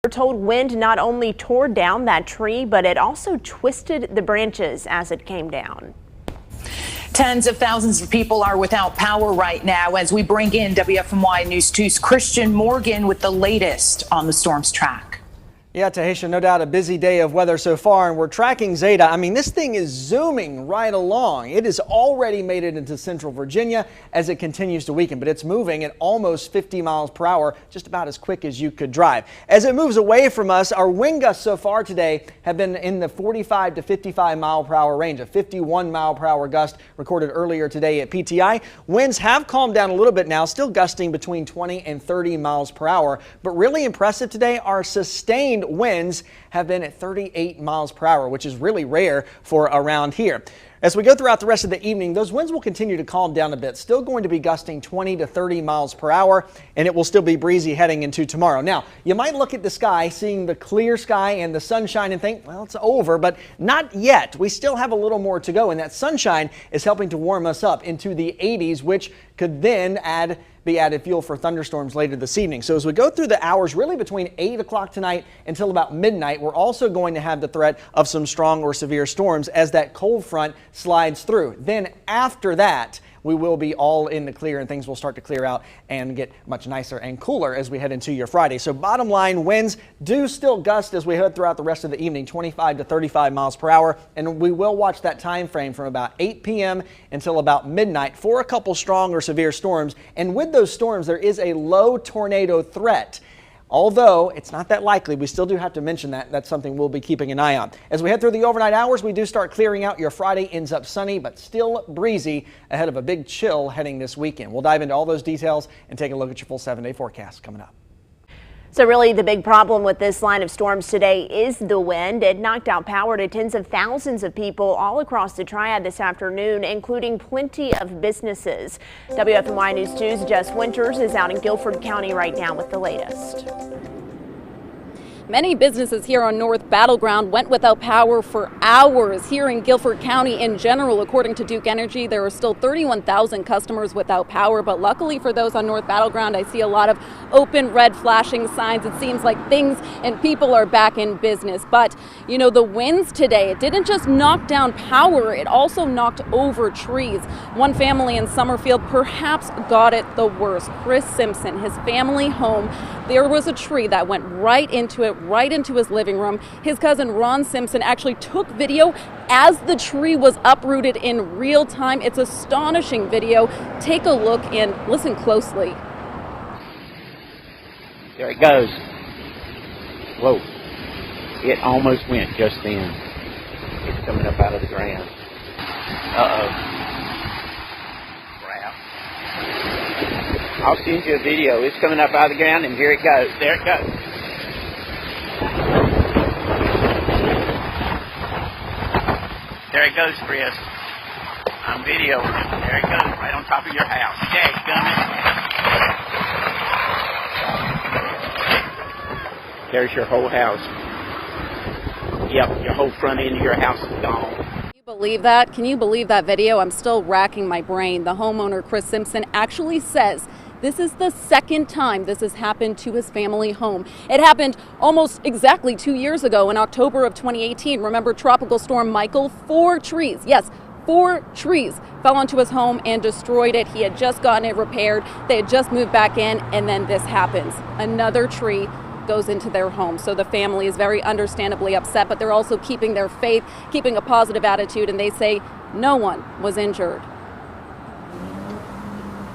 We're told wind not only tore down that tree, but it also twisted the branches as it came down. Tens of thousands of people are without power right now as we bring in WFMY News 2's Christian Morgan with the latest on the storm's track. Yeah, Tahisha, no doubt a busy day of weather so far, and we're tracking Zeta. I mean, this thing is zooming right along. It has already made it into central Virginia as it continues to weaken, but it's moving at almost 50 miles per hour, just about as quick as you could drive. As it moves away from us, our wind gusts so far today have been in the 45 to 55 mile per hour range. A 51 mile per hour gust recorded earlier today at PTI. Winds have calmed down a little bit now, still gusting between 20 and 30 miles per hour, but really impressive today are sustained winds have been at 38 miles per hour, which is really rare for around here. As we go throughout the rest of the evening, those winds will continue to calm down a bit, still going to be gusting 20 to 30 miles per hour, and it will still be breezy heading into tomorrow. Now, you might look at the sky, seeing the clear sky and the sunshine and think, well, it's over, but not yet. We still have a little more to go, and that sunshine is helping to warm us up into the 80s, which could then be added fuel for thunderstorms later this evening. So as we go through the hours, really between 8 o'clock tonight until about midnight, we're also going to have the threat of some strong or severe storms as that cold front slides through. Then after that, we will be all in the clear and things will start to clear out and get much nicer and cooler as we head into your Friday. So bottom line, winds do still gust as we head throughout the rest of the evening, 25 to 35 miles per hour. And we will watch that time frame from about 8 p.m. until about midnight for a couple strong or severe storms. And with those storms, there is a low tornado threat. Although it's not that likely, we still do have to mention that. That's something we'll be keeping an eye on. As we head through the overnight hours, we do start clearing out. Your Friday ends up sunny, but still breezy ahead of a big chill heading this weekend. We'll dive into all those details and take a look at your full 7-day forecast coming up. So really the big problem with this line of storms today is the wind. It knocked out power to tens of thousands of people all across the Triad this afternoon, including plenty of businesses. WFMY News 2's Jess Winters is out in Guilford County right now with the latest. Many businesses here on North Battleground went without power for hours. Here in Guilford County in general, according to Duke Energy, there are still 31,000 customers without power. But luckily for those on North Battleground, I see a lot of open red flashing signs. It seems like things and people are back in business. But, you know, the winds today, it didn't just knock down power, it also knocked over trees. One family in Summerfield perhaps got it the worst. Chris Simpson, his family home, there was a tree that went right into it, right into his living room. His cousin Ron Simpson actually took video as the tree was uprooted in real time. It's astonishing video. Take a look and listen closely. There it goes. Whoa. It almost went just then. It's coming up out of the ground. Uh-oh. Crap. I'll send you a video. It's coming up out of the ground, and here it goes. There it goes. There it goes, Chris. I'm videoing it. There it goes, right on top of your house. Dadgummit. There's your whole house. Yep, your whole front end of your house is gone. Can you believe that? Can you believe that video? I'm still racking my brain. The homeowner, Chris Simpson, actually says this is the second time this has happened to his family home. It happened almost exactly 2 years ago in October of 2018. Remember Tropical Storm Michael? 4 trees, yes, 4 trees fell onto his home and destroyed it. He had just gotten it repaired. They had just moved back in, and then this happens. Another tree goes into their home. So the family is very understandably upset, but they're also keeping their faith, keeping a positive attitude, and they say no one was injured.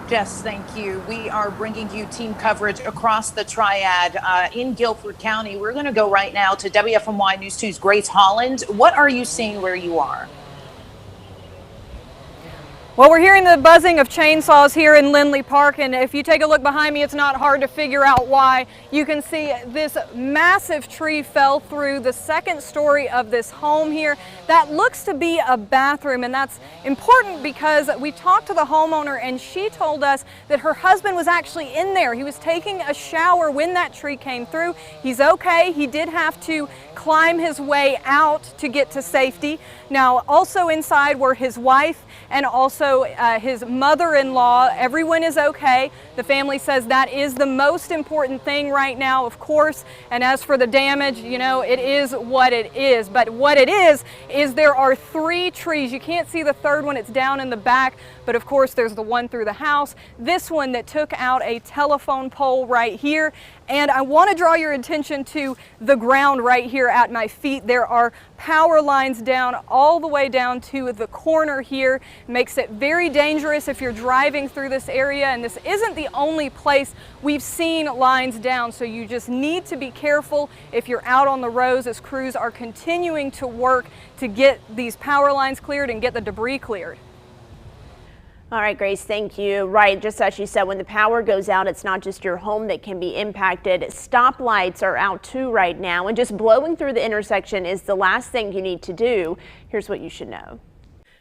Jess, thank you. We are bringing you team coverage across the Triad in Guilford County. We're going to go right now to WFMY News 2's Grace Holland. What are you seeing where you are? Well, we're hearing the buzzing of chainsaws here in Lindley Park, and if you take a look behind me, it's not hard to figure out why. You can see this massive tree fell through the second story of this home here. That looks to be a bathroom, and that's important because we talked to the homeowner and she told us that her husband was actually in there. He was taking a shower when that tree came through. He's okay. He did have to climb his way out to get to safety. Now, also inside were his wife and also also his mother-in-law. Everyone is okay. The family says that is the most important thing right now, of course. And as for the damage, you know, it is what it is. But what it is there are 3 trees. You can't see the third one, it's down in the back. But of course, there's the one through the house. This one that took out a telephone pole right here. And I want to draw your attention to the ground right here at my feet. There are power lines down all the way down to the corner here. Makes it very dangerous if you're driving through this area. And this isn't the only place we've seen lines down. So you just need to be careful if you're out on the roads as crews are continuing to work to get these power lines cleared and get the debris cleared. All right, Grace, thank you. Right, just as she said, when the power goes out, it's not just your home that can be impacted. Stoplights are out too right now, and just blowing through the intersection is the last thing you need to do. Here's what you should know.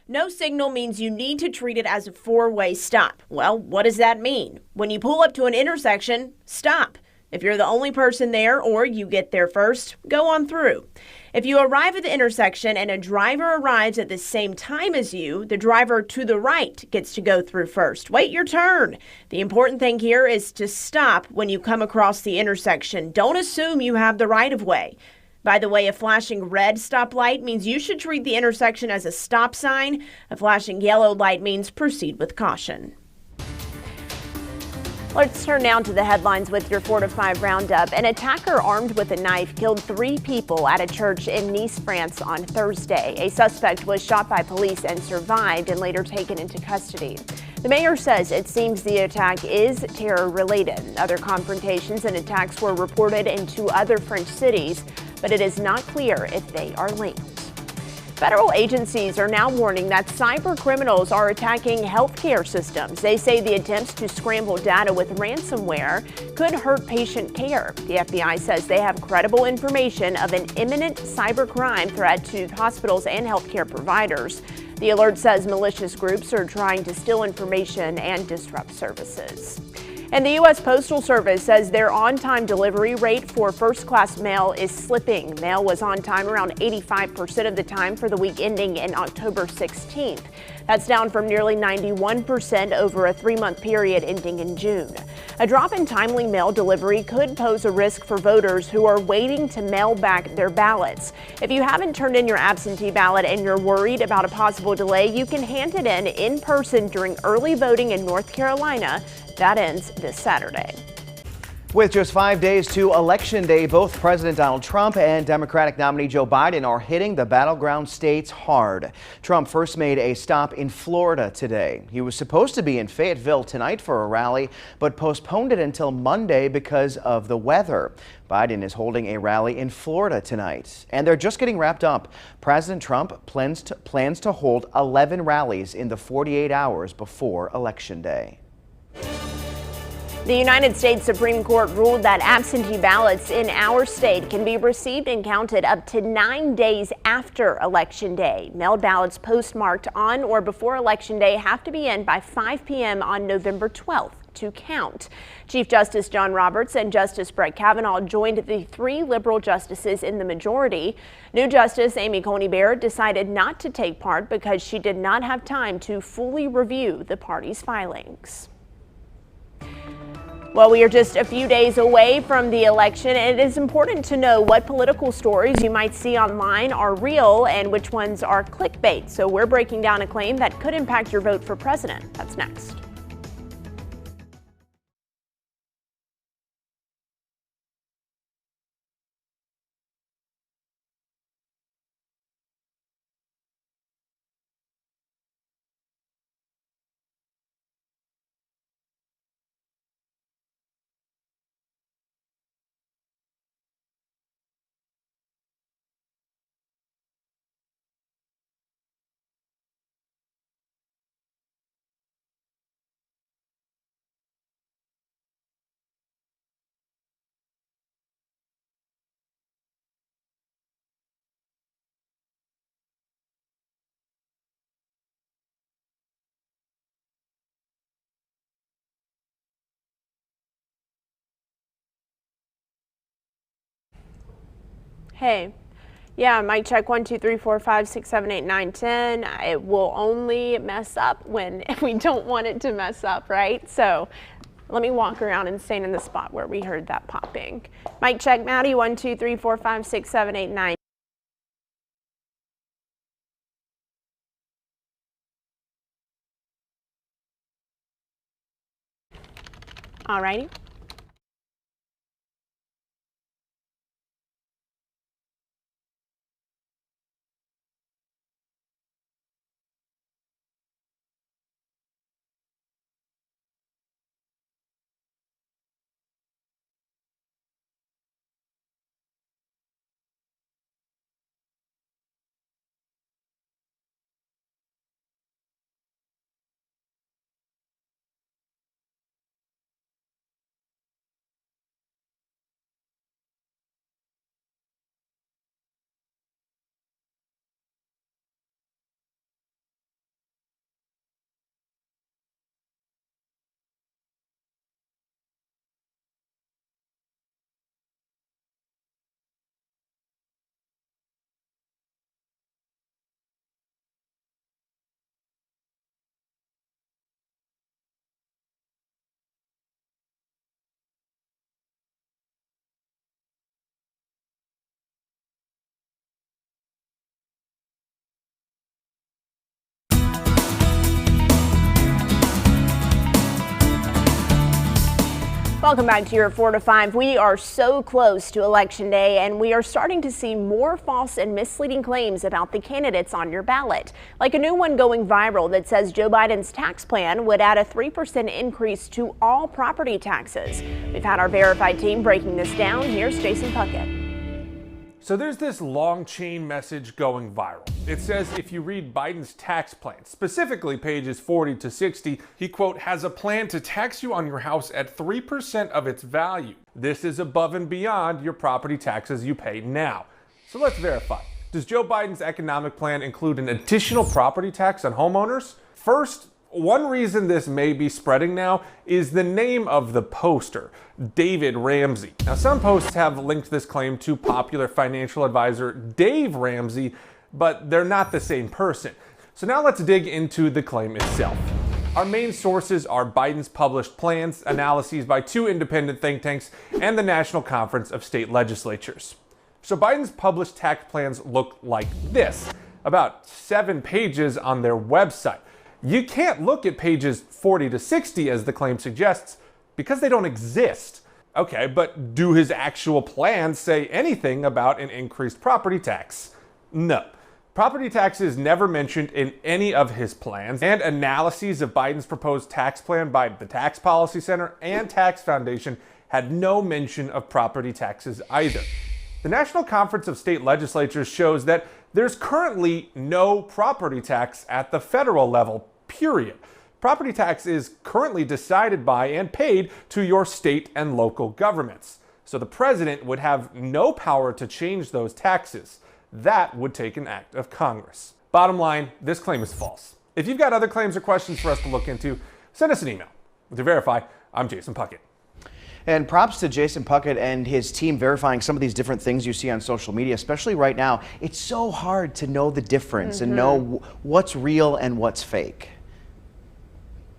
No signal means you need to treat it as a 4-way stop. Well, what does that mean? When you pull up to an intersection, stop. If you're the only person there or you get there first, go on through. If you arrive at the intersection and a driver arrives at the same time as you, the driver to the right gets to go through first. Wait your turn. The important thing here is to stop when you come across the intersection. Don't assume you have the right of way. By the way, a flashing red stoplight means you should treat the intersection as a stop sign. A flashing yellow light means proceed with caution. Let's turn now to the headlines with your 4 to 5 roundup. An attacker armed with a knife killed 3 people at a church in Nice, France on Thursday. A suspect was shot by police and survived and later taken into custody. The mayor says it seems the attack is terror-related. Other confrontations and attacks were reported in 2 other French cities, but it is not clear if they are linked. Federal agencies are now warning that cyber criminals are attacking healthcare systems. They say the attempts to scramble data with ransomware could hurt patient care. The FBI says they have credible information of an imminent cybercrime threat to hospitals and healthcare providers. The alert says malicious groups are trying to steal information and disrupt services. And the U.S. Postal Service says their on-time delivery rate for first-class mail is slipping. Mail was on time around 85% of the time for the week ending in October 16th. That's down from nearly 91% over a 3-month period ending in June. A drop in timely mail delivery could pose a risk for voters who are waiting to mail back their ballots. If you haven't turned in your absentee ballot and you're worried about a possible delay, you can hand it in person during early voting in North Carolina. That ends this Saturday. With just 5 days to Election Day, both President Donald Trump and Democratic nominee Joe Biden are hitting the battleground states hard. Trump first made a stop in Florida today. He was supposed to be in Fayetteville tonight for a rally, but postponed it until Monday because of the weather. Biden is holding a rally in Florida tonight, and they're just getting wrapped up. President Trump plans to hold 11 rallies in the 48 hours before Election Day. The United States Supreme Court ruled that absentee ballots in our state can be received and counted up to 9 days after Election Day. Mailed ballots postmarked on or before Election Day have to be in by 5 p.m. on November 12th to count. Chief Justice John Roberts and Justice Brett Kavanaugh joined the 3 liberal justices in the majority. New Justice Amy Coney Barrett decided not to take part because she did not have time to fully review the party's filings. Well, we are just a few days away from the election, and it is important to know what political stories you might see online are real and which ones are clickbait. So we're breaking down a claim that could impact your vote for president. That's next. Hey, Yeah, mic check 1, 2, 3, 4, 5, 6, 7, 8, 9, 10. It will only mess up when we don't want it to mess up, right? So let me walk around and stand in the spot where we heard that popping. Mic check, Maddie, 1, 2, 3, 4, 5, 6, 7, 8, 9. All righty. Welcome back to your 4 to 5. We are so close to Election Day, and we are starting to see more false and misleading claims about the candidates on your ballot. Like a new one going viral that says Joe Biden's tax plan would add a 3% increase to all property taxes. We've had our verified team breaking this down. Here's Jason Puckett. So there's this long chain message going viral. It says if you read Biden's tax plan, specifically pages 40 to 60, he, quote, has a plan to tax you on your house at 3% of its value. This is above and beyond your property taxes you pay now. So let's verify. Does Joe Biden's economic plan include an additional property tax on homeowners? First, one reason this may be spreading now is the name of the poster, David Ramsey. Now, some posts have linked this claim to popular financial advisor Dave Ramsey, but they're not the same person. So now let's dig into the claim itself. Our main sources are Biden's published plans, analyses by 2 independent think tanks, and the National Conference of State Legislatures. So Biden's published tax plans look like this, about 7 pages on their website. You can't look at pages 40 to 60 as the claim suggests because they don't exist. Okay, but do his actual plans say anything about an increased property tax? No. Property tax is never mentioned in any of his plans, and analyses of Biden's proposed tax plan by the Tax Policy Center and Tax Foundation had no mention of property taxes either. The National Conference of State Legislatures shows that there's currently no property tax at the federal level, period. Property tax is currently decided by and paid to your state and local governments. So the president would have no power to change those taxes. That would take an act of Congress. Bottom line, this claim is false. If you've got other claims or questions for us to look into, send us an email. To verify, I'm Jason Puckett. And props to Jason Puckett and his team verifying some of these different things you see on social media, especially right now. It's so hard to know the difference and know what's real and what's fake.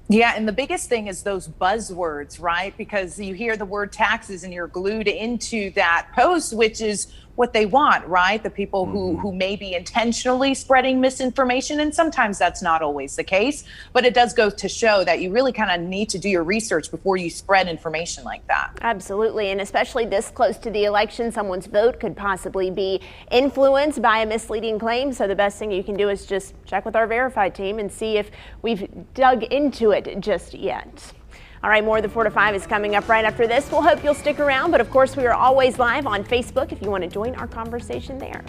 Yeah, and the biggest thing is those buzzwords, right? Because you hear the word taxes and you're glued into that post, which is what they want, right? The people who may be intentionally spreading misinformation, and sometimes that's not always the case, but it does go to show that you really kind of need to do your research before you spread information like that. Absolutely, and especially this close to the election, someone's vote could possibly be influenced by a misleading claim, so the best thing you can do is just check with our verified team and see if we've dug into it just yet. All right, more of the 4 to 5 is coming up right after this. We'll hope you'll stick around, but of course we are always live on Facebook if you want to join our conversation there.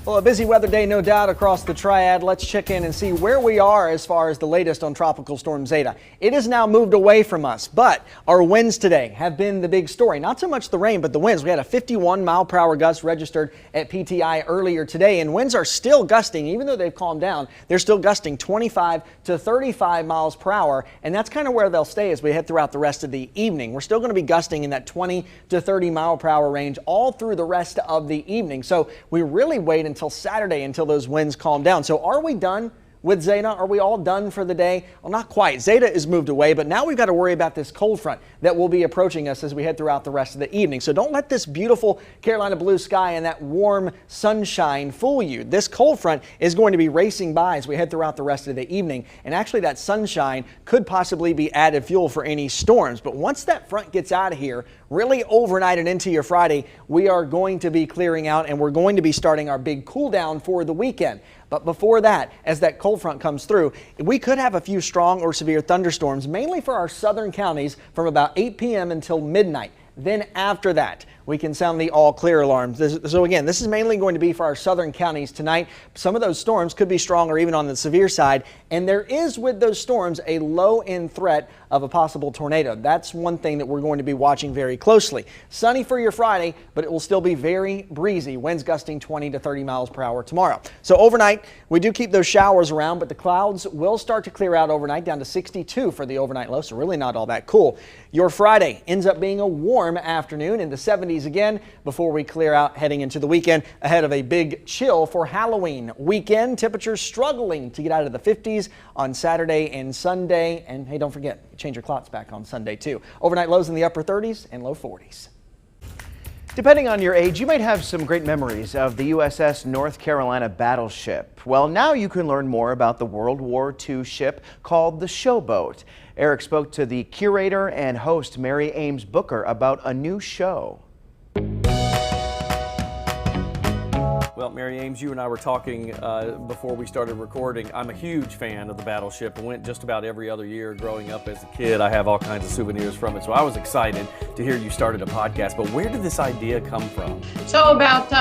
Well, a busy weather day, no doubt, across the Triad. Let's check in and see where we are as far as the latest on Tropical Storm Zeta. It has now moved away from us, but our winds today have been the big story. Not so much the rain, but the winds. We had a 51-mile-per-hour gust registered at PTI earlier today, and winds are still gusting. Even though they've calmed down, they're still gusting 25 to 35 miles per hour, and that's kind of where they'll stay as we head throughout the rest of the evening. We're still going to be gusting in that 20 to 30 mile per hour range all through the rest of the evening. So we really wait until Saturday until those winds calm down. So are we done with Zeta? Are we all done for the day? Well, not quite. Zeta is moved away, but now we've got to worry about this cold front that will be approaching us as we head throughout the rest of the evening. So don't let this beautiful Carolina blue sky and that warm sunshine fool you. This cold front is going to be racing by as we head throughout the rest of the evening. And actually that sunshine could possibly be added fuel for any storms. But once that front gets out of here, really overnight and into your Friday, we are going to be clearing out and we're going to be starting our big cool down for the weekend. But before that, as that cold front comes through, we could have a few strong or severe thunderstorms, mainly for our southern counties from about 8 p.m. until midnight. Then after that, we can sound the all clear alarms. So again, this is mainly going to be for our southern counties tonight. Some of those storms could be strong or even on the severe side. And there is with those storms a low end threat of a possible tornado. That's one thing that we're going to be watching very closely. Sunny for your Friday, but it will still be very breezy. Winds gusting 20 to 30 miles per hour tomorrow. So overnight, we do keep those showers around, but the clouds will start to clear out overnight down to 62 for the overnight low. So really not all that cool. Your Friday ends up being a warm afternoon in the 70s again before we clear out heading into the weekend ahead of a big chill for Halloween weekend. Temperatures struggling to get out of the 50s on Saturday and Sunday. And hey, don't forget, change your clocks back on Sunday too. Overnight lows in the upper 30s and low 40s. Depending on your age, you might have some great memories of the USS North Carolina Battleship. Well, now you can learn more about the World War II ship called the Showboat. Eric spoke to the curator and host Mary Ames Booker about a new show. Well, Mary Ames, you and I were talking before we started recording. I'm a huge fan of the Battleship. I went just about every other year growing up as a kid. I have all kinds of souvenirs from it, so I was excited to hear you started a podcast. But where did this idea come from? So about,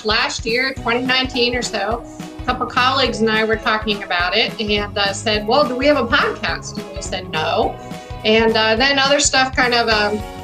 last year, 2019 or so, a couple colleagues and I were talking about it and said, well, do we have a podcast? And we said no. And then other stuff kind of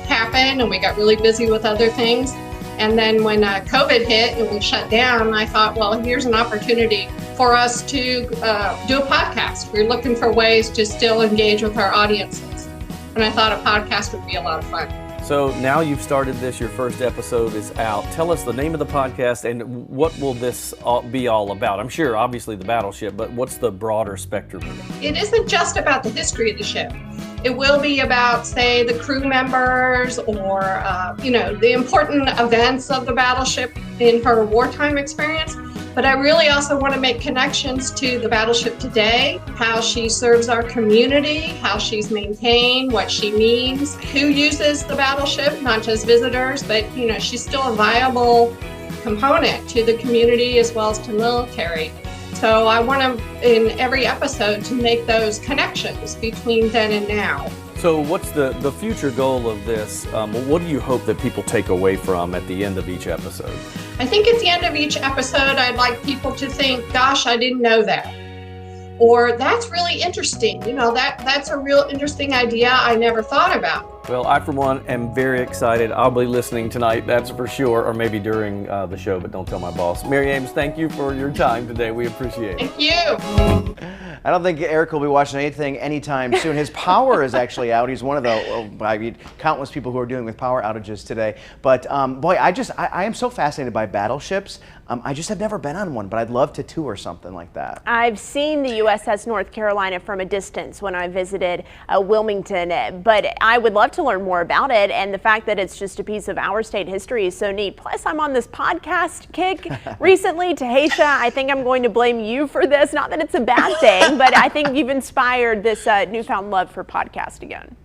happened and we got really busy with other things. And then when COVID hit and we shut down, I thought, well, here's an opportunity for us to do a podcast. We're looking for ways to still engage with our audiences. And I thought a podcast would be a lot of fun. So now you've started this, your first episode is out. Tell us the name of the podcast and what will this be all about? I'm sure, obviously, the Battleship, but what's the broader spectrum of it? It isn't just about the history of the ship. It will be about, say, the crew members or, the important events of the Battleship in her wartime experience. But I really also want to make connections to the Battleship today, how she serves our community, how she's maintained, what she means, who uses the Battleship, not just visitors, but, she's still a viable component to the community as well as to military. So I want to, in every episode, to make those connections between then and now. So what's the future goal of this? What do you hope that people take away from at the end of each episode? I think at the end of each episode, I'd like people to think, gosh, I didn't know that. Or that's really interesting. That's a real interesting idea I never thought about. Well, I, for one, am very excited. I'll be listening tonight, that's for sure, or maybe during the show, but don't tell my boss. Mary Ames, thank you for your time today. We appreciate it. Thank you. I don't think Eric will be watching anything anytime soon. His power is actually out. He's one of the countless people who are dealing with power outages today. But boy, I am so fascinated by battleships. I just have never been on one, but I'd love to tour something like that. I've seen the USS North Carolina from a distance when I visited Wilmington, but I would love to learn more about it, and the fact that it's just a piece of our state history is so neat. Plus, I'm on this podcast kick recently. Tahisha, I think I'm going to blame you for this. Not that it's a bad thing, but I think you've inspired this newfound love for podcast again.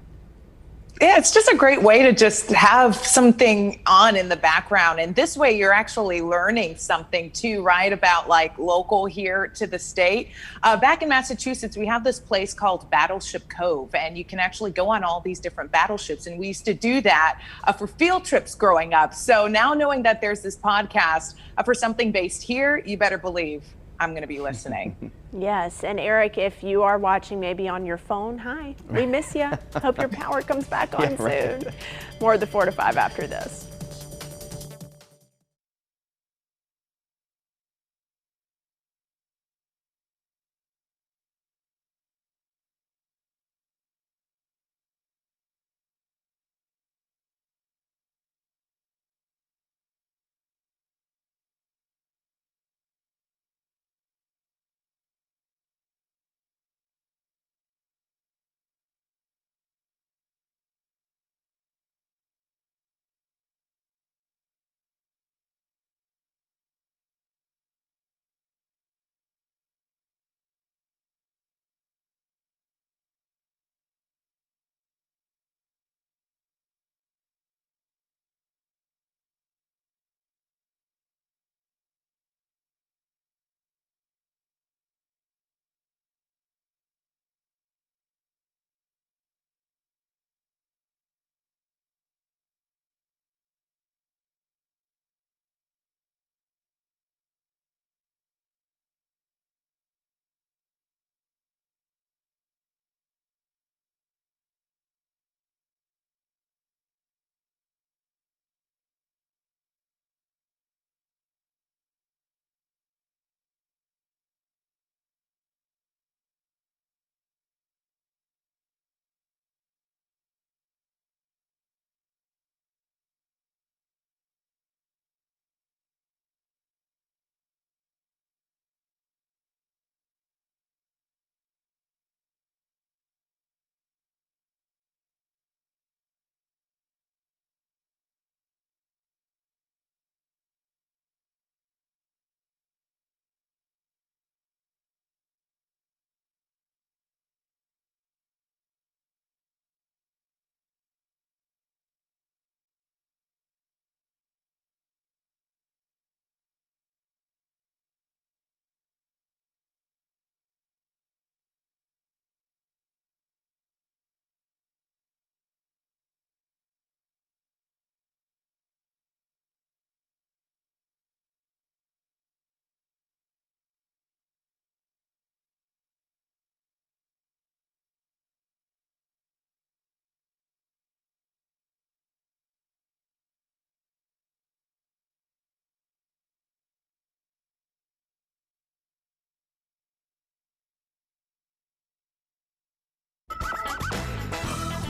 Yeah, it's just a great way to just have something on in the background. And this way you're actually learning something too, right? About like local here to the state. Back in Massachusetts, we have this place called Battleship Cove, and you can actually go on all these different battleships. And we used to do that for field trips growing up. So now knowing that there's this podcast for something based here, you better believe I'm going to be listening. Yes, and Eric, if you are watching maybe on your phone, hi, we miss you. Hope your power comes back on soon. More of the 4 to 5 after this.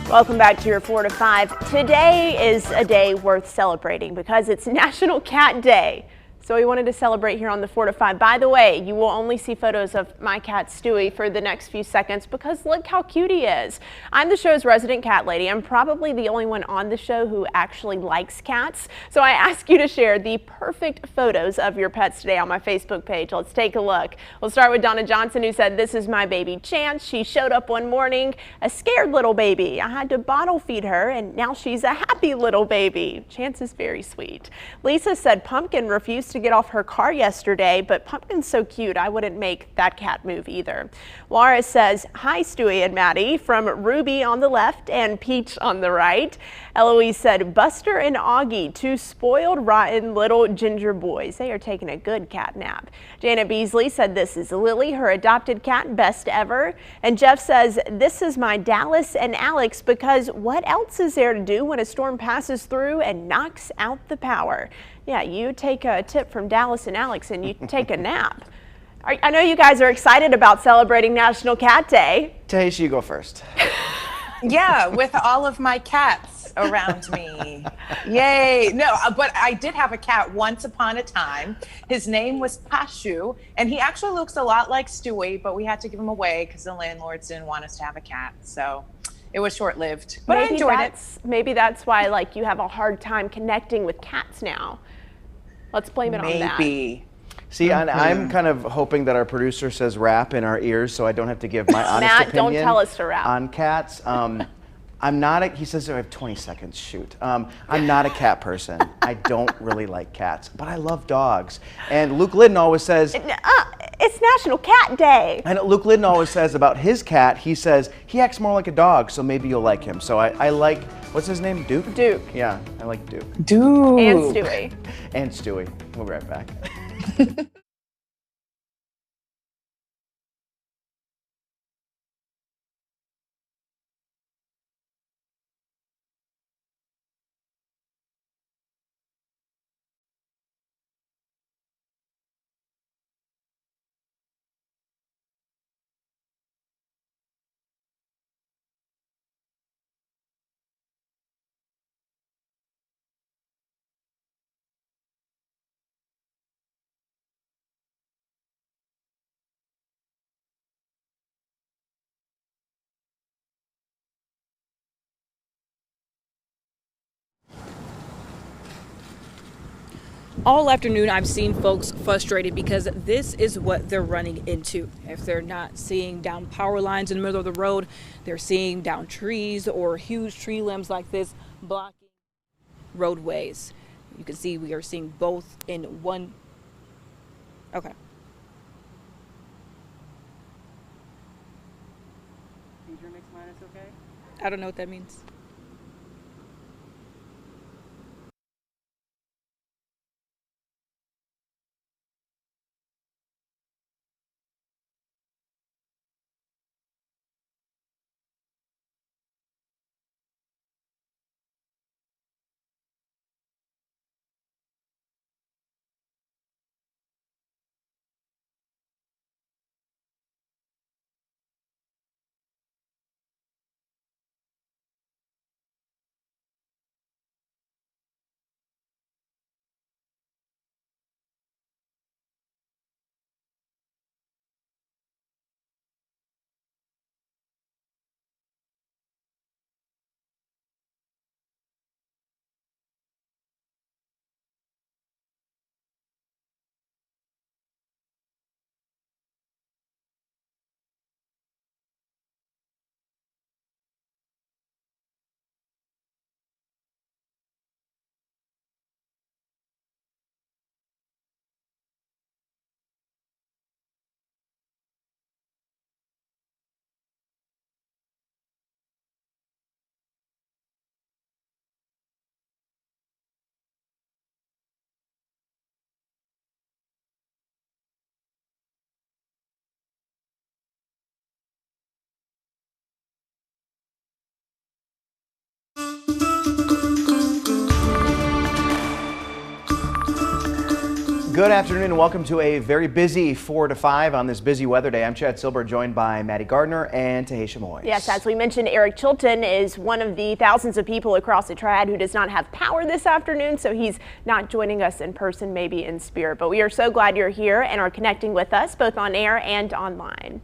Welcome back to your 4 to 5. Today is a day worth celebrating because it's National Cat Day. So we wanted to celebrate here on the 4 to 5. By the way, you will only see photos of my cat Stewie for the next few seconds because look how cute he is. I'm the show's resident cat lady. I'm probably the only one on the show who actually likes cats. So I ask you to share the perfect photos of your pets today on my Facebook page. Let's take a look. We'll start with Donna Johnson, who said, "This is my baby Chance. She showed up one morning, a scared little baby. I had to bottle feed her and now she's a happy little baby." Chance is very sweet. Lisa said, "Pumpkin refused to get off her car yesterday, but Pumpkin's so cute, I wouldn't make that cat move either." Laura says, "Hi Stewie and Maddie," from Ruby on the left and Peach on the right. Eloise said, "Buster and Augie, two spoiled, rotten little ginger boys. They are taking a good cat nap." Janet Beasley said, "This is Lily, her adopted cat, best ever." And Jeff says, "This is my Dallas and Alex because what else is there to do when a storm passes through and knocks out the power?" Yeah, you take a tip from Dallas and Alex and you take a nap. I know you guys are excited about celebrating National Cat Day. Tahish, you go first. Yeah, with all of my cats around me. Yay. No, but I did have a cat once upon a time. His name was Pashu, and he actually looks a lot like Stewie, but we had to give him away because the landlords didn't want us to have a cat. So it was short-lived, but I enjoyed it. Maybe that's why like you have a hard time connecting with cats now. Let's blame it on that. Maybe. See, and I'm kind of hoping that our producer says rap in our ears so I don't have to give my honest Matt, opinion don't tell us to rap. on cats. he says I have 20 seconds, shoot. I'm not a cat person. I don't really like cats, but I love dogs. And Luke Liddon always says, it's National Cat Day. and Luke Liddon always says about his cat, he says, he acts more like a dog, so maybe you'll like him. So I like, what's his name, Duke? Duke. Yeah, I like Duke. Duke. And Stewie. And Stewie. We'll be right back. All afternoon, I've seen folks frustrated because this is what they're running into. If they're not seeing down power lines in the middle of the road, they're seeing down trees or huge tree limbs like this blocking roadways. You can see we are seeing both in one. Okay. Major mix minus, okay? I don't know what that means. Good afternoon and welcome to a very busy 4 to 5 on this busy weather day. I'm Chad Silber, joined by Maddie Gardner and Tahisha Moyes. Yes, as we mentioned, Eric Chilton is one of the thousands of people across the Triad who does not have power this afternoon, so he's not joining us in person, maybe in spirit. But we are so glad you're here and are connecting with us both on air and online.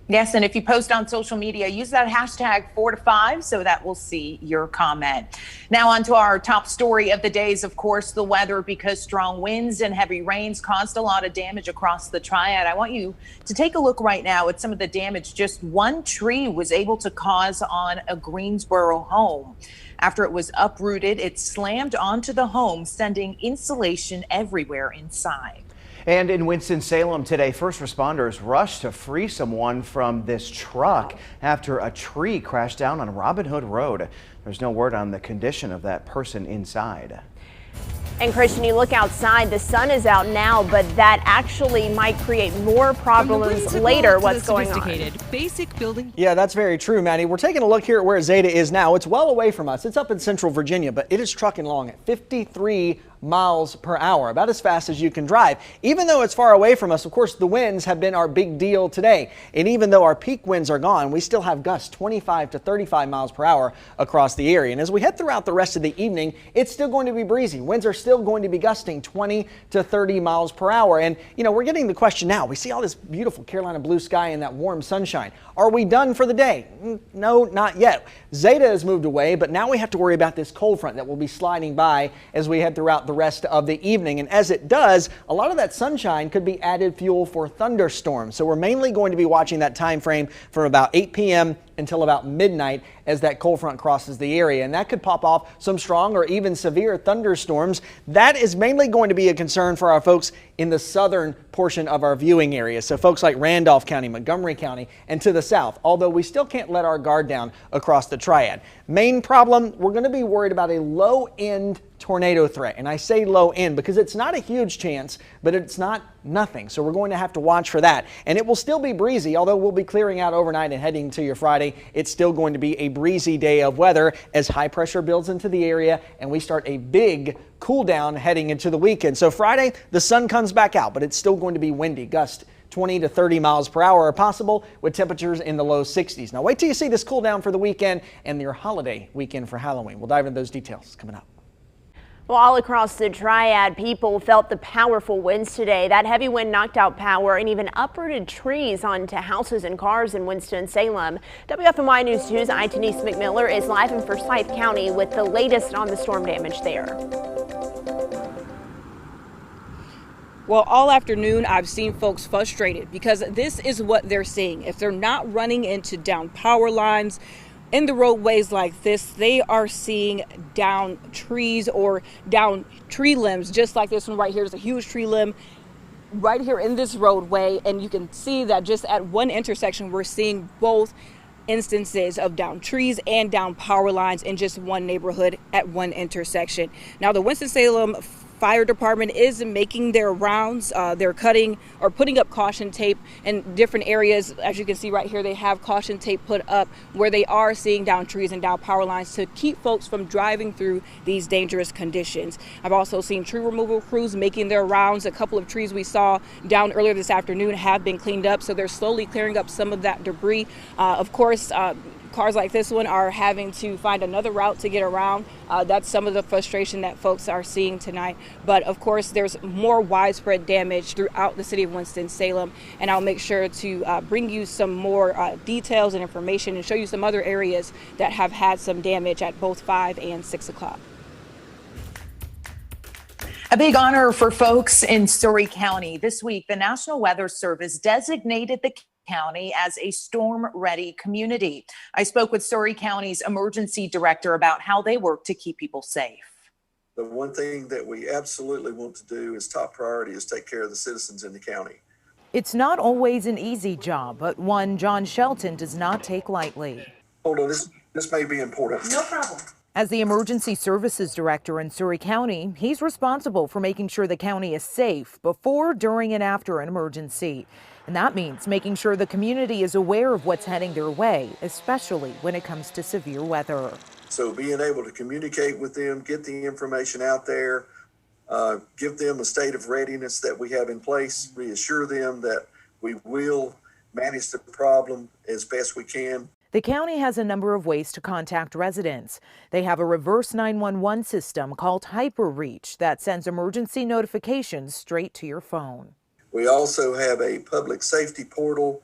Yes, and if you post on social media, use that hashtag 4 to 5 so that we'll see your comment. Now on to our top story of the day is, of course, the weather, because strong winds and heavy rains caused a lot of damage across the Triad. I want you to take a look right now at some of the damage just one tree was able to cause on a Greensboro home. After it was uprooted, it slammed onto the home, sending insulation everywhere inside. And in Winston-Salem today, first responders rushed to free someone from this truck after a tree crashed down on Robin Hood Road. There's no word on the condition of that person inside. And Christian, you look outside, the sun is out now, but that actually might create more problems later. What's going on? Basic building. Yeah, that's very true, Maddie. We're taking a look here at where Zeta is now. It's well away from us. It's up in central Virginia, but it is trucking along at 53 miles per hour, about as fast as you can drive. Even though it's far away from us, of course, the winds have been our big deal today. And even though our peak winds are gone, we still have gusts 25 to 35 miles per hour across the area. And as we head throughout the rest of the evening, it's still going to be breezy. Winds are still going to be gusting 20 to 30 miles per hour. And, you know, we're getting the question now. We see all this beautiful Carolina blue sky and that warm sunshine. Are we done for the day? No, not yet. Zeta has moved away, but now we have to worry about this cold front that will be sliding by as we head throughout the the rest of the evening. And as it does, a lot of that sunshine could be added fuel for thunderstorms. So we're mainly going to be watching that time frame from about 8 p.m. until about midnight as that cold front crosses the area, and that could pop off some strong or even severe thunderstorms. That is mainly going to be a concern for our folks in the southern portion of our viewing area. So folks like Randolph County, Montgomery County, and to the south, although we still can't let our guard down across the Triad. Main problem, we're going to be worried about a low-end tornado threat. And I say low end because it's not a huge chance, but it's not nothing. So we're going to have to watch for that. And it will still be breezy, although we'll be clearing out overnight and heading to your Friday. It's still going to be a breezy day of weather as high pressure builds into the area and we start a big cool down heading into the weekend. So Friday, the sun comes back out, but it's still going to be windy. Gusts 20 to 30 miles per hour are possible with temperatures in the low 60s. Now wait till you see this cool down for the weekend and your holiday weekend for Halloween. We'll dive into those details coming up. Well, all across the Triad, people felt the powerful winds today. That heavy wind knocked out power and even uprooted trees onto houses and cars in Winston-Salem. WFMY News 2's Denise McMiller is live in Forsyth County with the latest on the storm damage there. Well, all afternoon, I've seen folks frustrated because this is what they're seeing. If they're not running into down power lines in the roadways like this, they are seeing down trees or down tree limbs, just like this one right here. There's a huge tree limb right here in this roadway, and you can see that just at one intersection, we're seeing both instances of down trees and down power lines in just one neighborhood at one intersection. Now, the Winston-Salem Fire Department is making their rounds. They're cutting or putting up caution tape in different areas. As you can see right here, they have caution tape put up where they are seeing down trees and down power lines to keep folks from driving through these dangerous conditions. I've also seen tree removal crews making their rounds. A couple of trees we saw down earlier this afternoon have been cleaned up, so they're slowly clearing up some of that debris. Of course, cars like this one are having to find another route to get around. That's some of the frustration that folks are seeing tonight. But of course, there's more widespread damage throughout the city of Winston-Salem. And I'll make sure to bring you some more details and information and show you some other areas that have had some damage at both 5 and 6 o'clock. A big honor for folks in Surry County. This week, the National Weather Service designated the county as a storm-ready community. I spoke with Surry County's emergency director about how they work to keep people safe. The one thing that we absolutely want to do is top priority is take care of the citizens in the county. It's not always an easy job, but one John Shelton does not take lightly. Hold on, this may be important. No problem. As the emergency services director in Surry County, he's responsible for making sure the county is safe before, during, and after an emergency. And that means making sure the community is aware of what's heading their way, especially when it comes to severe weather. So being able to communicate with them, get the information out there, give them a state of readiness that we have in place, reassure them that we will manage the problem as best we can. The county has a number of ways to contact residents. They have a reverse 911 system called HyperReach that sends emergency notifications straight to your phone. We also have a public safety portal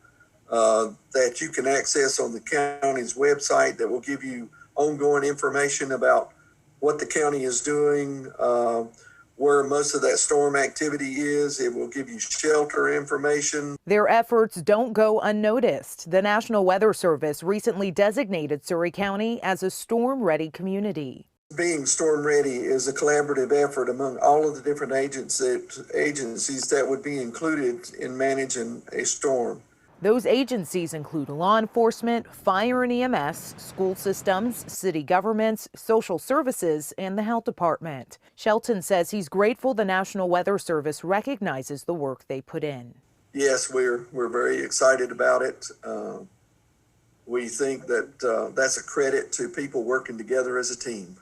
that you can access on the county's website that will give you ongoing information about what the county is doing, where most of that storm activity is. It will give you shelter information. Their efforts don't go unnoticed. The National Weather Service recently designated Surry County as a storm-ready community. Being storm ready is a collaborative effort among all of the different agencies that would be included in managing a storm. Those agencies include law enforcement, fire and EMS, school systems, city governments, social services, and the health department. Shelton says he's grateful the National Weather Service recognizes the work they put in. Yes, we're very excited about it. We think that that's a credit to people working together as a team.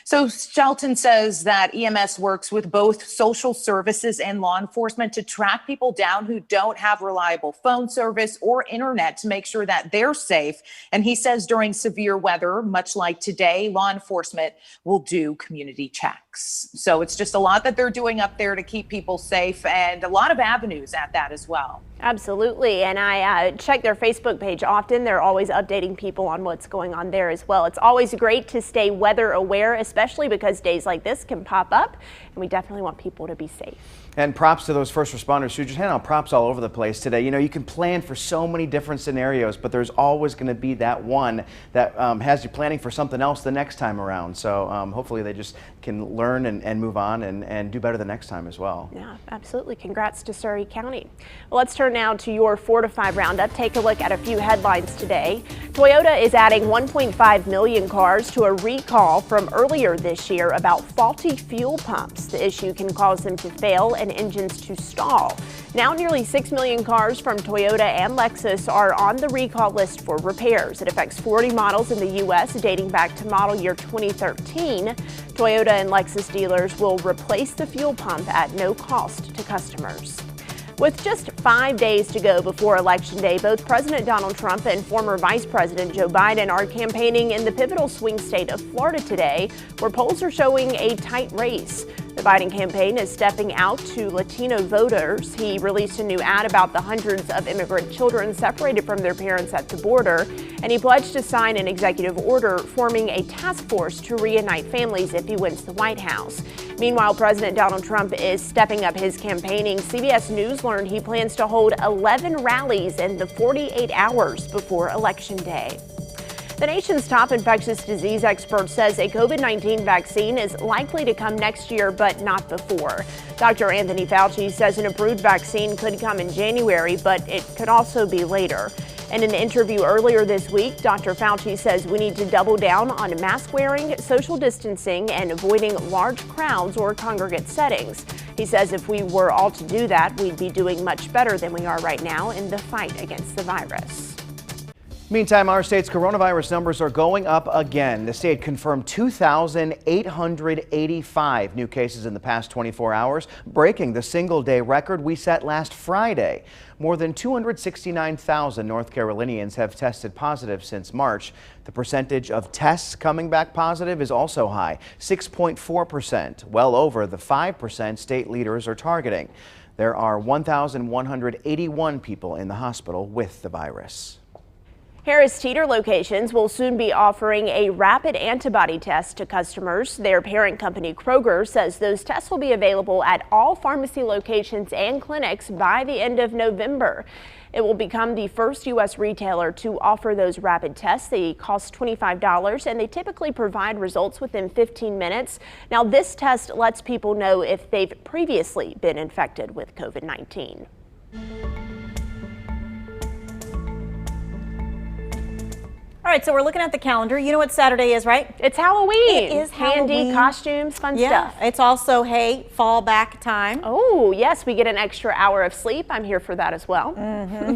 So Shelton says that EMS works with both social services and law enforcement to track people down who don't have reliable phone service or internet to make sure that they're safe. And he says during severe weather, much like today, law enforcement will do community checks. So it's just a lot that they're doing up there to keep people safe, and a lot of avenues at that as well. Absolutely. And I check their Facebook page often. They're always updating people on what's going on there as well. It's always great to stay weather aware, especially especially because days like this can pop up, and we definitely want people to be safe. And props to those first responders who just hand out props all over the place today. You know, you can plan for so many different scenarios, but there's always going to be that one that has you planning for something else the next time around. So hopefully they just can learn and move on and do better the next time as well. Yeah, absolutely. Congrats to Surry County. Well, let's turn now to your 4 to 5 roundup. Take a look at a few headlines today. Toyota is adding 1.5 million cars to a recall from earlier this year about faulty fuel pumps. The issue can cause them to fail and engines to stall. Now nearly 6 million cars from Toyota and Lexus are on the recall list for repairs. It affects 40 models in the U.S. dating back to model year 2013. Toyota and Lexus dealers will replace the fuel pump at no cost to customers. With just 5 days to go before Election Day, both President Donald Trump and former Vice President Joe Biden are campaigning in the pivotal swing state of Florida today, where polls are showing a tight race. The Biden campaign is stepping out to Latino voters. He released a new ad about the hundreds of immigrant children separated from their parents at the border, and he pledged to sign an executive order forming a task force to reunite families if he wins the White House. Meanwhile, President Donald Trump is stepping up his campaigning. CBS News learned he plans to hold 11 rallies in the 48 hours before Election Day. The nation's top infectious disease expert says a COVID-19 vaccine is likely to come next year, but not before. Dr. Anthony Fauci says an approved vaccine could come in January, but it could also be later. In an interview earlier this week, Dr. Fauci says we need to double down on mask wearing, social distancing, and avoiding large crowds or congregate settings. He says if we were all to do that, we'd be doing much better than we are right now in the fight against the virus. Meantime, our state's coronavirus numbers are going up again. The state confirmed 2,885 new cases in the past 24 hours, breaking the single-day record we set last Friday. More than 269,000 North Carolinians have tested positive since March. The percentage of tests coming back positive is also high, 6.4%, well over the 5% state leaders are targeting. There are 1,181 people in the hospital with the virus. Harris Teeter locations will soon be offering a rapid antibody test to customers. Their parent company Kroger says those tests will be available at all pharmacy locations and clinics by the end of November. It will become the first U.S. retailer to offer those rapid tests. They cost $25 and they typically provide results within 15 minutes. Now, this test lets people know if they've previously been infected with COVID-19. All right, so we're looking at the calendar. You know what Saturday is, right? It's Halloween. It is Candy, Halloween. costumes, fun stuff. It's also, hey, fall back time. Oh, yes, we get an extra hour of sleep. I'm here for that as well.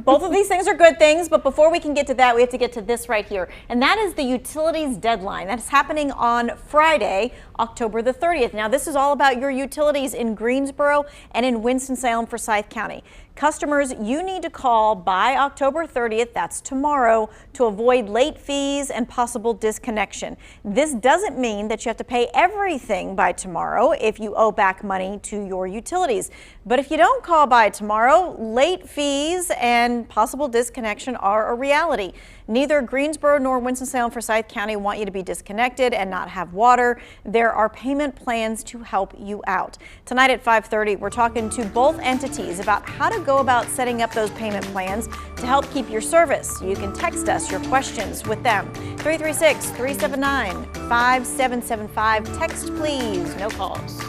Both of these things are good things, but before we can get to that, we have to get to this right here. And that is the utilities deadline. That's happening on Friday, October the 30th. Now, this is all about your utilities in Greensboro and in Winston-Salem, Forsyth County. Customers, you need to call by October 30th, that's tomorrow, to avoid late fees and possible disconnection. This doesn't mean that you have to pay everything by tomorrow if you owe back money to your utilities. But if you don't call by tomorrow, late fees and possible disconnection are a reality. Neither Greensboro nor Winston-Salem Forsyth County want you to be disconnected and not have water. There are payment plans to help you out. Tonight at 5:30, we're talking to both entities about how to go about setting up those payment plans to help keep your service. You can text us your questions with them. 336-379-5775. Text please, no calls.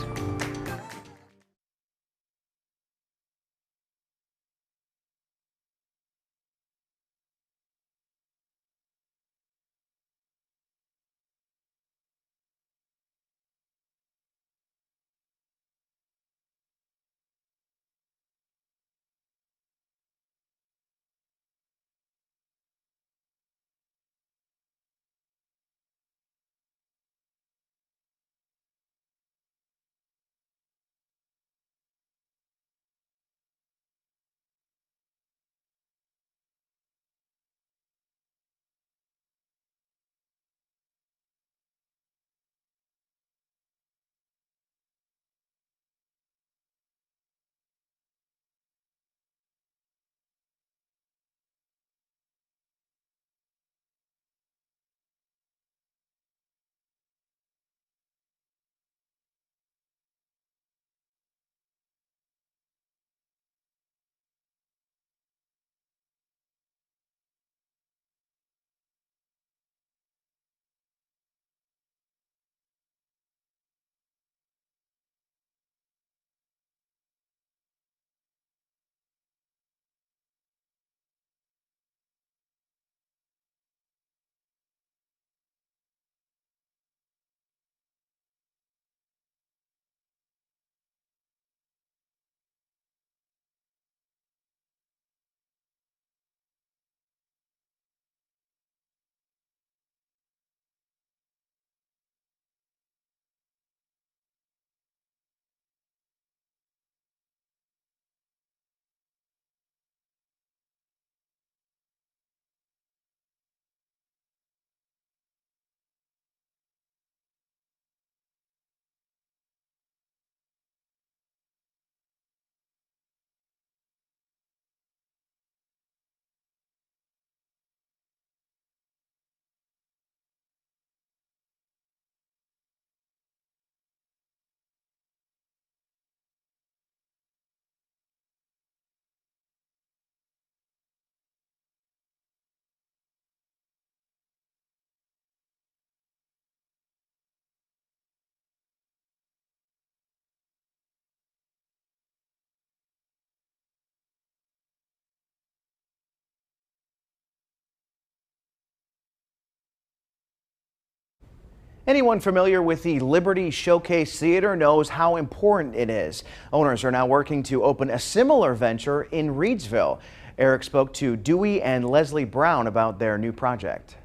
Anyone familiar with the Liberty Showcase Theater knows how important it is. Owners are now working to open a similar venture in Reidsville. Eric spoke to Dewey and Leslie Brown about their new project.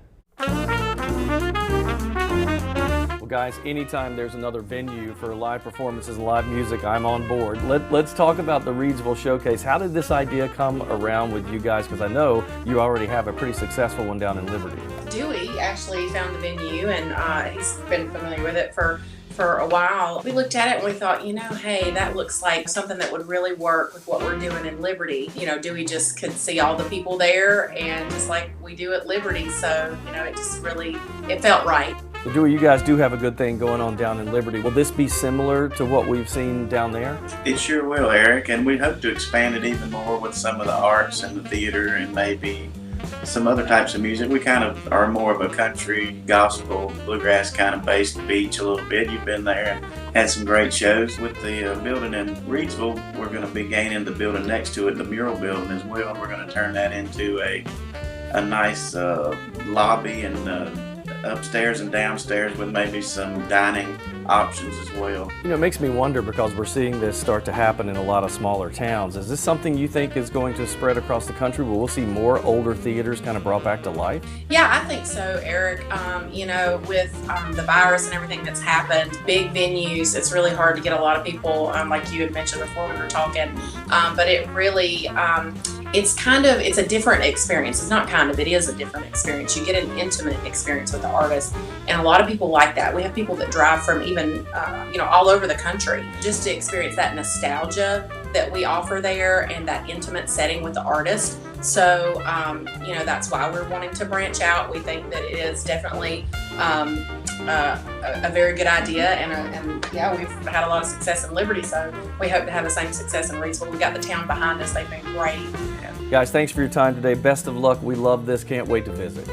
Well, guys, anytime there's another venue for live performances and live music, I'm on board. Let's talk about the Reidsville Showcase. How did this idea come around with you guys? Because I know you already have a pretty successful one down in Liberty. Dewey actually found the venue, and he's been familiar with it for a while. We looked at it and we thought, you know, hey, that looks like something that would really work with what we're doing in Liberty. You know, Dewey just could see all the people there, and just like we do at Liberty, so, you know, it just really, it felt right. So Dewey, you guys do have a good thing going on down in Liberty. Will this be similar to what we've seen down there? It sure will, Eric, and we hope to expand it even more with some of the arts and the theater and maybe some other types of music. We kind of are more of a country, gospel, bluegrass kind of based beach a little bit. You've been there and had some great shows. With the building in Reidsville, we're going to be gaining the building next to it, the mural building as well. We're going to turn that into a nice lobby and upstairs and downstairs with maybe some dining options as well. You know, it makes me wonder, because we're seeing this start to happen in a lot of smaller towns. Is this something you think is going to spread across the country? Will we see more older theaters kind of brought back to life? Yeah, I think so, Eric. You know, with the virus and everything that's happened, big venues, it's really hard to get a lot of people, like you had mentioned before we were talking, but it really, it's a different experience. It's not kind of, it is a different experience. You get an intimate experience with the artist, and a lot of people like that. We have people that drive from even, you know, all over the country just to experience that nostalgia that we offer there and that intimate setting with the artist. So, you know, that's why we're wanting to branch out. We think that it is definitely a very good idea, and yeah, we've had a lot of success in Liberty, so we hope to have the same success in Reidsville. We've got the town behind us. They've been great. Guys, thanks for your time today. Best of luck. We love this. Can't wait to visit.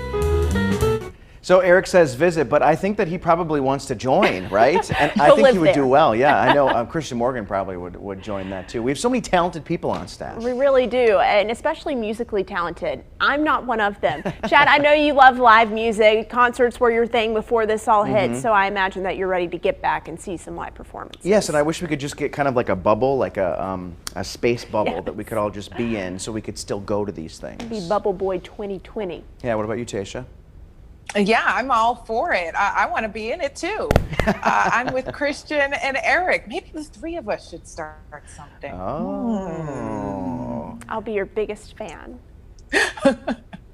So Eric says visit, but I think that he probably wants to join, right? And I think he would do well. Yeah, I know Christian Morgan probably would join that too. We have so many talented people on staff. We really do, and especially musically talented. I'm not one of them. Chad, I know you love live music. Concerts were your thing before this all hit, so I imagine that you're ready to get back and see some live performances. Yes, and I wish we could just get kind of like a bubble, like a space bubble that we could all just be in, so we could still go to these things. Be Bubble Boy 2020. Yeah, what about you, Tasha? Yeah, I'm all for it. I want to be in it too. I'm with Christian and Eric. Maybe the three of us should start something. Oh. I'll be your biggest fan.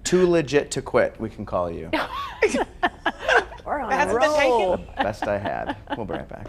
Too legit to quit, we can call you. We're on a roll. Best I had. We'll be right back.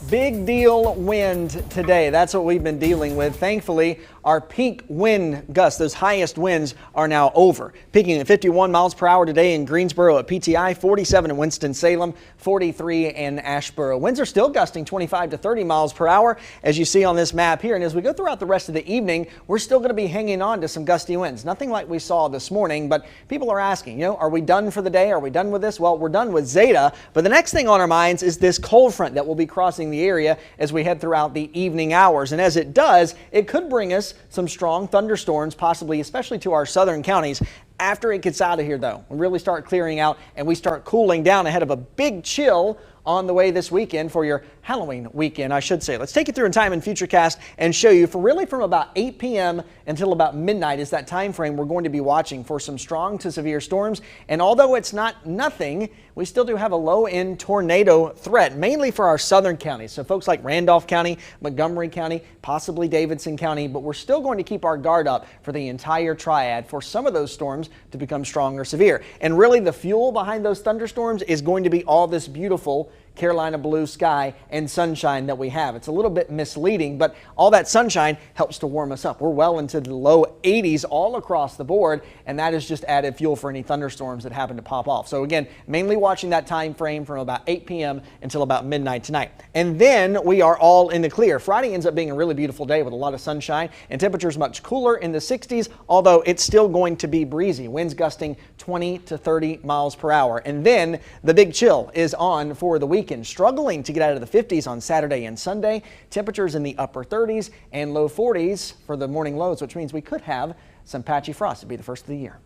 Big deal wind today. That's what we've been dealing with. Thankfully, our peak wind gusts, those highest winds, are now over. Peaking at 51 miles per hour today in Greensboro at PTI, 47 in Winston-Salem, 43 in Asheboro. Winds are still gusting 25 to 30 miles per hour, as you see on this map here. And as we go throughout the rest of the evening, we're still going to be hanging on to some gusty winds. Nothing like we saw this morning, but people are asking, are we done for the day? Are we done with this? Well, we're done with Zeta, but the next thing on our minds is this cold front that will be crossing the area as we head throughout the evening hours. And as it does, it could bring us some strong thunderstorms, possibly especially to our southern counties. After it gets out of here, though, we really start clearing out and we start cooling down ahead of a big chill on the way this weekend for your Halloween weekend, I should say. Let's take you through in time and Futurecast and show you from about 8 p.m. until about midnight is that time frame we're going to be watching for some strong to severe storms. And although it's not nothing, we still do have a low-end tornado threat, mainly for our southern counties. So folks like Randolph County, Montgomery County, possibly Davidson County, but we're still going to keep our guard up for the entire triad for some of those storms to become strong or severe. And really the fuel behind those thunderstorms is going to be all this beautiful Carolina blue sky and sunshine that we have. It's a little bit misleading, but all that sunshine helps to warm us up. We're well into the low 80s all across the board, and that is just added fuel for any thunderstorms that happen to pop off. So again, mainly watching that time frame from about 8 p.m. until about midnight tonight. And then we are all in the clear. Friday ends up being a really beautiful day with a lot of sunshine and temperatures much cooler in the 60s, although it's still going to be breezy. Winds gusting 20 to 30 miles per hour. And then the big chill is on for the weekend. Struggling to get out of the 50s on Saturday and Sunday. Temperatures in the upper 30s and low 40s for the morning lows, which means we could have some patchy frost. It'd be the first of the year.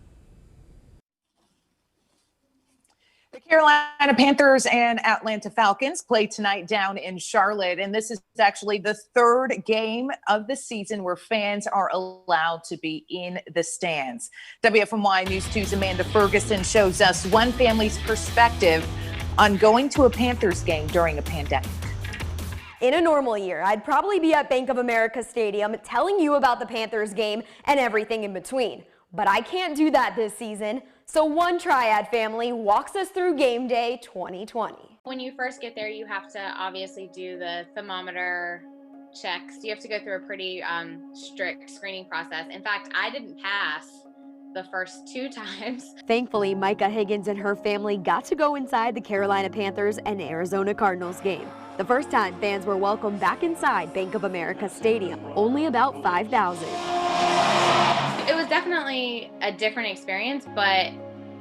The Carolina Panthers and Atlanta Falcons play tonight down in Charlotte, and this is actually the third game of the season where fans are allowed to be in the stands. WFMY News 2's Amanda Ferguson shows us one family's perspective on going to a Panthers game during a pandemic. In a normal year, I'd probably be at Bank of America Stadium telling you about the Panthers game and everything in between. But I can't do that this season, so one Triad family walks us through game day 2020. When you first get there, you have to obviously do the thermometer checks. You have to go through a pretty strict screening process. In fact, I didn't pass the first 2 times. Thankfully, Micah Higgins and her family got to go inside the Carolina Panthers and Arizona Cardinals game. The first time fans were welcomed back inside Bank of America Stadium, only about 5,000. It was definitely a different experience, but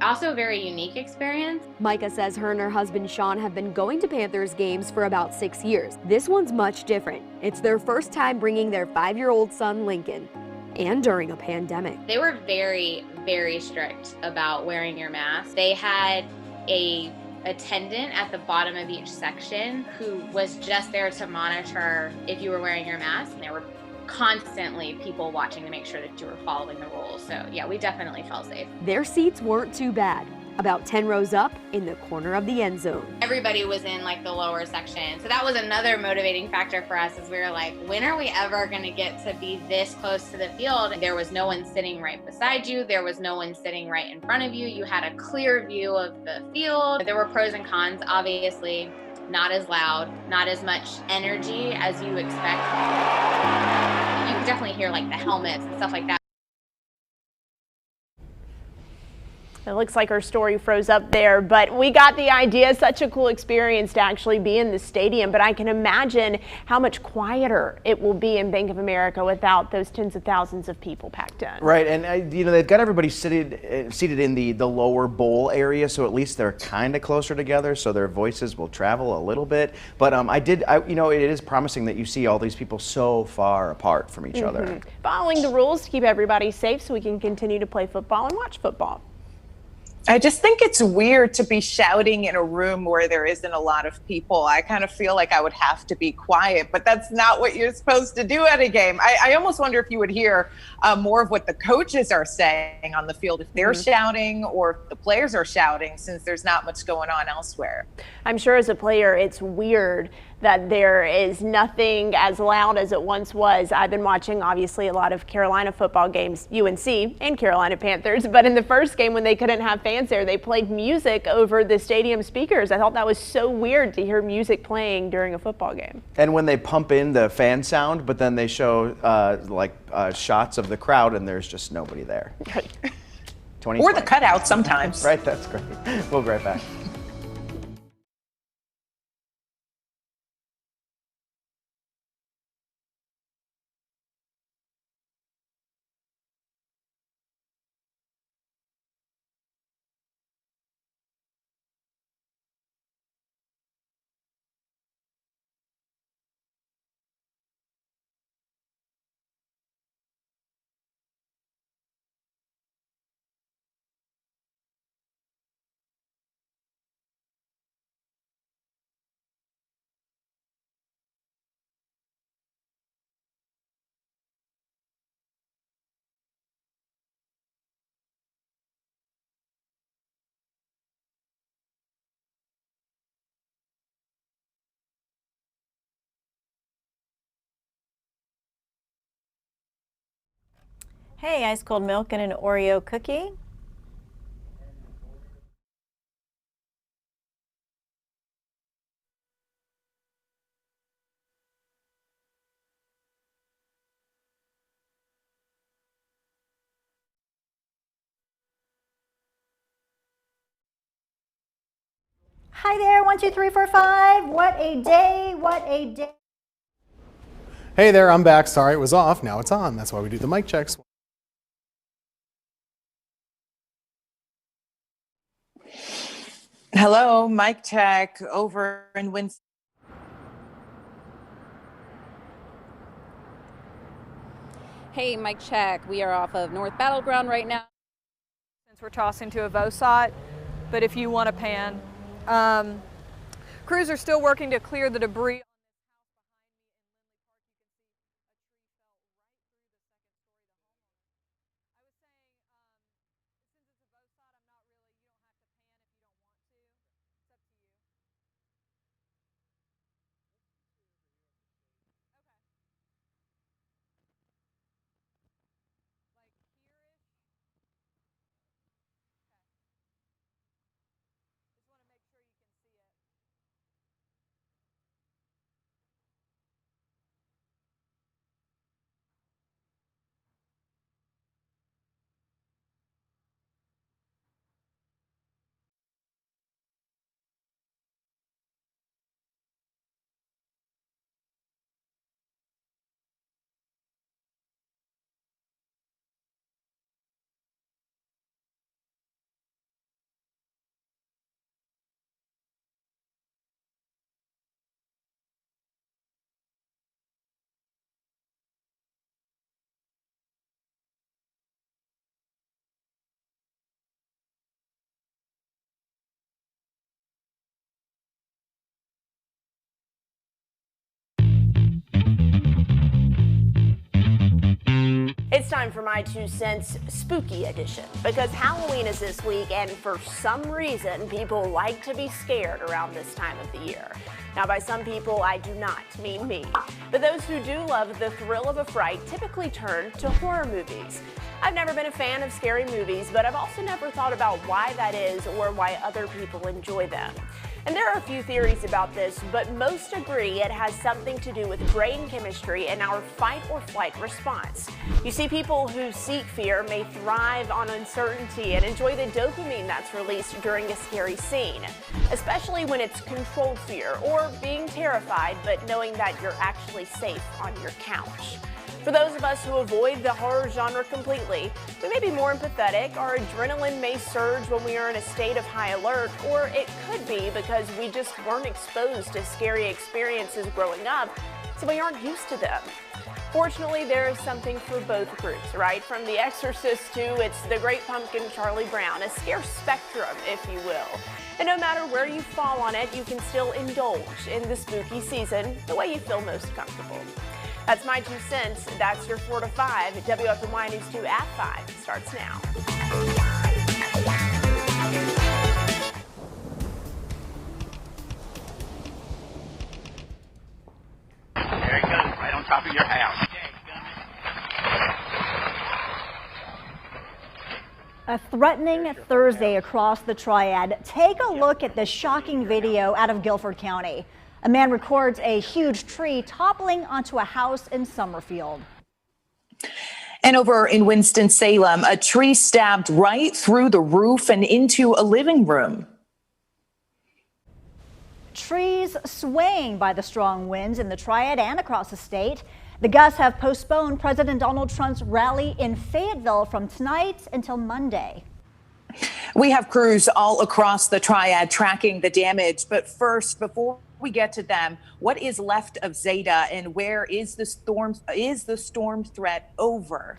also a very unique experience. Micah says her and her husband Sean have been going to Panthers games for about 6 years. This one's much different. It's their first time bringing their 5-year-old son Lincoln. And during a pandemic. They were very, very strict about wearing your mask. They had a attendant at the bottom of each section who was just there to monitor if you were wearing your mask. And there were constantly people watching to make sure that you were following the rules. So yeah, we definitely felt safe. Their seats weren't too bad. About 10 rows up in the corner of the end zone. Everybody was in like the lower section. So that was another motivating factor for us, as we were like, when are we ever going to get to be this close to the field? There was no one sitting right beside you. There was no one sitting right in front of you. You had a clear view of the field. There were pros and cons, obviously. Not as loud, not as much energy as you expect. You could definitely hear like the helmets and stuff like that. It looks like our story froze up there, but we got the idea. Such a cool experience to actually be in the stadium, but I can imagine how much quieter it will be in Bank of America without those tens of thousands of people packed in. Right, and they've got everybody seated in the lower bowl area, so at least they're kind of closer together, so their voices will travel a little bit. But it is promising that you see all these people so far apart from each other. Following the rules to keep everybody safe so we can continue to play football and watch football. I just think it's weird to be shouting in a room where there isn't a lot of people. I kind of feel like I would have to be quiet, but that's not what you're supposed to do at a game. I almost wonder if you would hear more of what the coaches are saying on the field, if they're shouting or if the players are shouting, since there's not much going on elsewhere. I'm sure as a player, it's weird that there is nothing as loud as it once was. I've been watching, obviously, a lot of Carolina football games, UNC and Carolina Panthers, but in the first game when they couldn't have fans fans there. They played music over the stadium speakers. I thought that was so weird to hear music playing during a football game. And when they pump in the fan sound, but then they show shots of the crowd and there's just nobody there. Or the cutout sometimes. Right, that's great. We'll be right back. Hey, ice cold milk and an Oreo cookie. Hi there, 1, 2, 3, 4, 5. What a day, what a day. Hey there, I'm back. Sorry it was off. Now it's on. That's why we do the mic checks. Hello, mic check over in Winston. Hey, mic check. We are off of North Battleground right now. Since we're tossing to a VOSOT, but if you want to pan. Crews are still working to clear the debris. It's time for my 2 cents spooky edition because Halloween is this week and for some reason people like to be scared around this time of the year. Now by some people I do not mean me, but those who do love the thrill of a fright typically turn to horror movies. I've never been a fan of scary movies, but I've also never thought about why that is or why other people enjoy them. And there are a few theories about this, but most agree it has something to do with brain chemistry and our fight or flight response. You see, people who seek fear may thrive on uncertainty and enjoy the dopamine that's released during a scary scene, especially when it's controlled fear or being terrified but knowing that you're actually safe on your couch. For those of us who avoid the horror genre completely, we may be more empathetic, our adrenaline may surge when we are in a state of high alert, or it could be because we just weren't exposed to scary experiences growing up, so we aren't used to them. Fortunately, there is something for both groups, right? From The Exorcist to It's the Great Pumpkin, Charlie Brown, a scare spectrum, if you will. And no matter where you fall on it, you can still indulge in the spooky season the way you feel most comfortable. That's my 2 cents. That's your 4 to 5. WFMY News 2 at 5 starts now. There it goes, right on top of your house. A threatening Thursday across the Triad. Take a look at this shocking video out of Guilford County. A man records a huge tree toppling onto a house in Summerfield. And over in Winston-Salem, a tree stabbed right through the roof and into a living room. Trees swaying by the strong winds in the Triad and across the state. The gusts have postponed President Donald Trump's rally in Fayetteville from tonight until Monday. We have crews all across the Triad tracking the damage. But first, before we get to them, what is left of Zeta and where is the storm threat over?